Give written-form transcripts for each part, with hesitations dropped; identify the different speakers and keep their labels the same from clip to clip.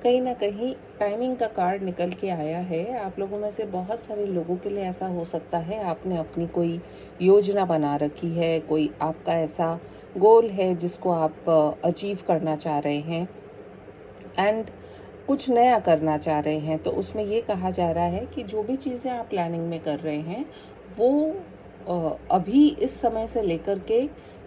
Speaker 1: कहीं न कहीं टाइमिंग का कार्ड निकल के आया है। आप लोगों में से बहुत सारे लोगों के लिए ऐसा हो सकता है, आपने अपनी कोई योजना बना रखी है, कोई आपका ऐसा गोल है जिसको आप अचीव करना चाह रहे हैं एंड कुछ नया करना चाह रहे हैं। तो उसमें ये कहा जा रहा है कि जो भी चीज़ें आप प्लानिंग में कर रहे हैं वो अभी इस समय से लेकर के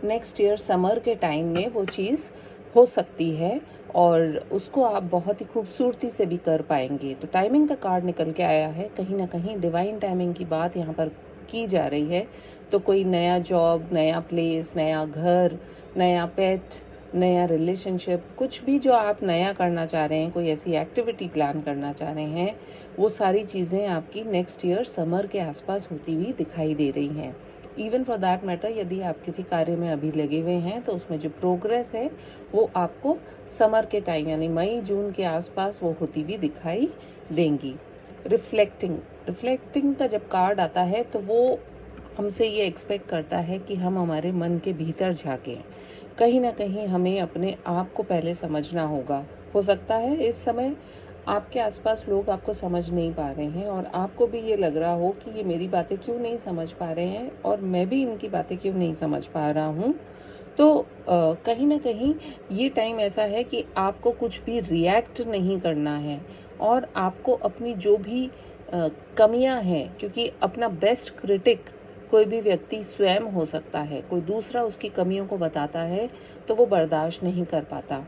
Speaker 1: नेक्स्ट ईयर समर के टाइम में वो चीज़ हो सकती है और उसको आप बहुत ही खूबसूरती से भी कर पाएंगे। तो टाइमिंग का कार्ड निकल के आया है, कहीं ना कहीं डिवाइन टाइमिंग की बात यहाँ पर की जा रही है। तो कोई नया जॉब, नया प्लेस, नया घर, नया पेट, नया रिलेशनशिप, कुछ भी जो आप नया करना चाह रहे हैं, कोई ऐसी एक्टिविटी प्लान करना चाह रहे हैं, वो सारी चीज़ें आपकी नेक्स्ट ईयर समर के आसपास होती हुई दिखाई दे रही हैं। इवन फॉर दैट मैटर, यदि आप किसी कार्य में अभी लगे हुए हैं तो उसमें जो प्रोग्रेस है वो आपको समर के टाइम यानी मई जून के आसपास वो होती हुई दिखाई देंगी। रिफ्लेक्टिंग रिफ्लेक्टिंग का जब कार्ड आता है तो वो हमसे ये एक्सपेक्ट करता है कि हम हमारे मन के भीतर झांकें। कहीं ना कहीं हमें अपने आप को पहले समझना होगा। हो सकता है इस समय आपके आसपास लोग आपको समझ नहीं पा रहे हैं और आपको भी ये लग रहा हो कि ये मेरी बातें क्यों नहीं समझ पा रहे हैं और मैं भी इनकी बातें क्यों नहीं समझ पा रहा हूँ। तो कहीं ना कहीं ये टाइम ऐसा है कि आपको कुछ भी रिएक्ट नहीं करना है और आपको अपनी जो भी कमियां हैं, क्योंकि अपना बेस्ट क्रिटिक कोई भी व्यक्ति स्वयं हो सकता है, कोई दूसरा उसकी कमियों को बताता है तो वो बर्दाश्त नहीं कर पाता।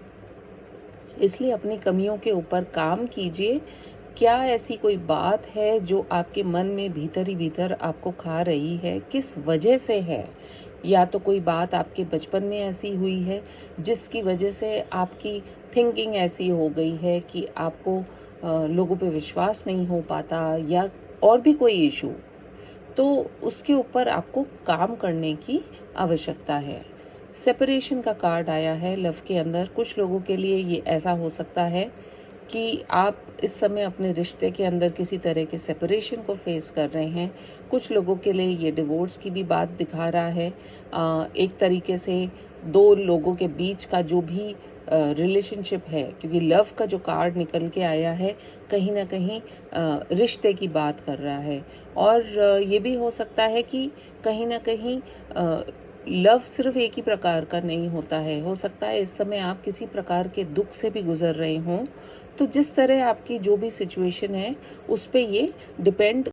Speaker 1: इसलिए अपनी कमियों के ऊपर काम कीजिए। क्या ऐसी कोई बात है जो आपके मन में भीतर ही भीतर आपको खा रही है, किस वजह से है? या तो कोई बात आपके बचपन में ऐसी हुई है जिसकी वजह से आपकी थिंकिंग ऐसी हो गई है कि आपको लोगों पे विश्वास नहीं हो पाता, या और भी कोई इशू, तो उसके ऊपर आपको काम करने की आवश्यकता है। सेपरेशन का कार्ड आया है लव के अंदर। कुछ लोगों के लिए ये ऐसा हो सकता है कि आप इस समय अपने रिश्ते के अंदर किसी तरह के सेपरेशन को फेस कर रहे हैं। कुछ लोगों के लिए ये डिवोर्स की भी बात दिखा रहा है। एक तरीके से दो लोगों के बीच का जो भी रिलेशनशिप है, क्योंकि लव का जो कार्ड निकल के आया है कहीं ना कहीं रिश्ते की बात कर रहा है। और ये भी हो सकता है कि कहीं ना कहीं लव सिर्फ एक ही प्रकार का नहीं होता है। हो सकता है इस समय आप किसी प्रकार के दुख से भी गुजर रहे हों। तो जिस तरह आपकी जो भी सिचुएशन है उस पे ये डिपेंड